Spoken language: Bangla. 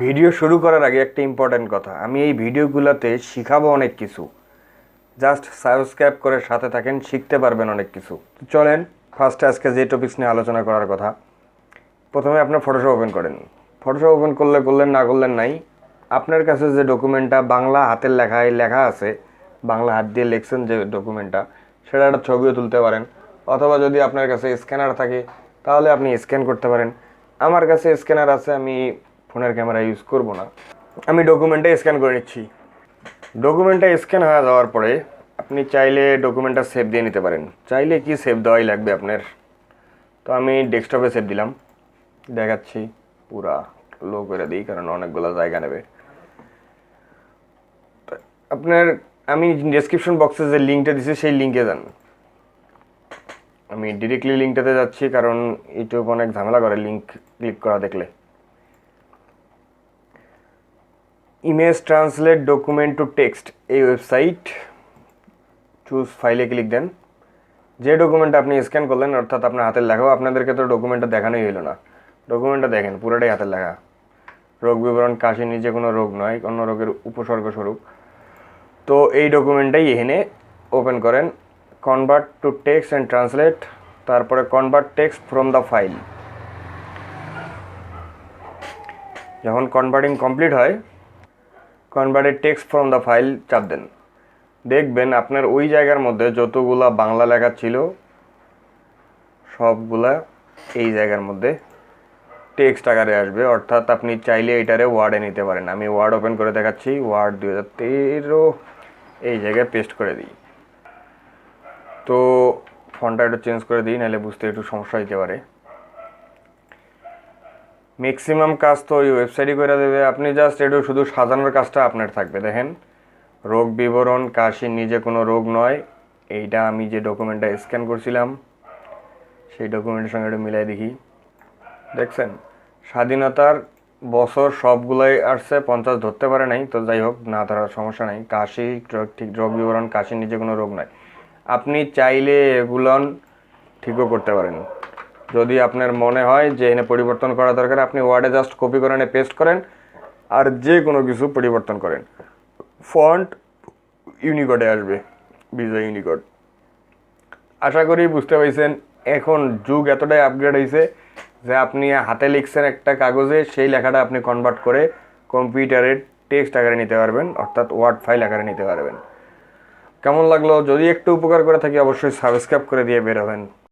ভিডিও শুরু করার আগে একটা ইম্পর্টেন্ট কথা, আমি এই ভিডিওগুলোতে শিখাবো অনেক কিছু। জাস্ট সাবস্ক্রাইব করে সাথে থাকেন, শিখতে পারবেন অনেক কিছু। চলেন ফার্স্টে আজকে যে টপিকস নিয়ে আলোচনা করার কথা, প্রথমে আপনার ফটোশপ ওপেন করেন। ফটোশপ ওপেন করলেন, না করলেন নাই। আপনার কাছে যে ডকুমেন্টটা বাংলা হাতের লেখায় লেখা আছে, বাংলা হাত দিয়ে লিখছেন যে ডকুমেন্টটা, সেটা একটা ছবিও তুলতে পারেন, অথবা যদি আপনার কাছে স্ক্যানার থাকে তাহলে আপনি স্ক্যান করতে পারেন। আমার কাছে স্ক্যানার আছে, আমি ফোনের ক্যামেরা ইউজ করব না, আমি ডকুমেন্টটা স্ক্যান করে নিচ্ছি। ডকুমেন্টটা স্ক্যান হয়ে যাওয়ার পরে আপনি চাইলে ডকুমেন্টটা সেভ দিয়ে নিতে পারেন। চাইলে কি সেভ দেওয়াই লাগবে আপনার, তো আমি ডেস্কটপে সেভ দিলাম, দেখাচ্ছি। পুরা লো করে দিই কারণ অনেকগুলো জায়গা নেবে। আপনার আমি ডেসক্রিপশন বক্সে যে লিঙ্কটা দিছি সেই লিঙ্কে যান। আমি ডিরেক্টলি লিঙ্কটাতে যাচ্ছি কারণ ইউটিউব অনেক ঝামেলা করে লিঙ্ক ক্লিক করা দেখলে। Image translate document to text, এই ওয়েবসাইট। চুজ ফাইলে ক্লিক দেন। যে ডকুমেন্টটা আপনি স্ক্যান করলেন, অর্থাৎ আপনার হাতের লেখাও, আপনাদেরকে তো ডকুমেন্টটা দেখানোই হলো না। ডকুমেন্টটা দেখেন, পুরোটাই হাতের লেখা। রোগ বিবরণ, কাশি নিজে কোনো রোগ নয়, অন্য রোগের উপসর্গ স্বরূপ। তো এই ডকুমেন্টটাই এখানে ওপেন করেন। Convert to text and translate, তারপরে convert text from the file. যখন কনভার্টিং কমপ্লিট হয়, converted text from the file চাপ দেন। দেখবেন আপনার ওই জায়গার মধ্যে যতগুলা বাংলা লেখা ছিল সবগুলা এই জায়গার মধ্যে টেক্সট আকারে আসবে, অর্থাৎ আপনি চাইলে এটারে ওয়ার্ডে নিতে পারেন। আমি ওয়ার্ড ওপেন করে দেখাচ্ছি। ওয়ার্ড 2013 এই জায়গায় পেস্ট করে দিই। তো ফন্টটা একটু চেঞ্জ করে দিই, নাহলে বুঝতে একটু সমস্যা হতে পারে। ম্যাক্সিমাম কাজ তো ওই ওয়েবসাইটই করে দেবে, আপনি জাস্ট একটু শুধু সাজানোর কাজটা আপনার থাকবে। দেখেন, রোগ বিবরণ, কাশি নিজে কোনো রোগ নয়, এইটা আমি যে ডকুমেন্টটা স্ক্যান করছিলাম সেই ডকুমেন্টের সঙ্গে একটু মিলাই দেখি। দেখছেন, স্বাধীনতার বছর সবগুলোই আসছে, 50 ধরতে পারে নাই, তো যাই হোক, না ধরার সমস্যা নাই। কাশি ঠিক, রোগ বিবরণ, কাশি নিজে কোনো রোগ নয়। আপনি চাইলে এগুলো ঠিকও করতে পারেন। যদি আপনার মনে হয় যে এনে পরিবর্তন করা দরকার, আপনি ওয়ার্ডে জাস্ট কপি করে এনে পেস্ট করেন আর যে কোনো কিছু পরিবর্তন করেন। ফন্ট ইউনিকোডে আসবে, বিজয় ইউনিকোড। আশা করি বুঝতে পারছেন। এখন যুগ এতটাই আপগ্রেড হয়েছে যে আপনি হাতে লিখছেন একটা কাগজে, সেই লেখাটা আপনি কনভার্ট করে কম্পিউটারের টেক্সট আকারে নিতে পারবেন, অর্থাৎ ওয়ার্ড ফাইল আকারে নিতে পারবেন। কেমন লাগলো? যদি একটু উপকার করে থাকি অবশ্যই সাবস্ক্রাইব করে দিয়ে বের হবেন।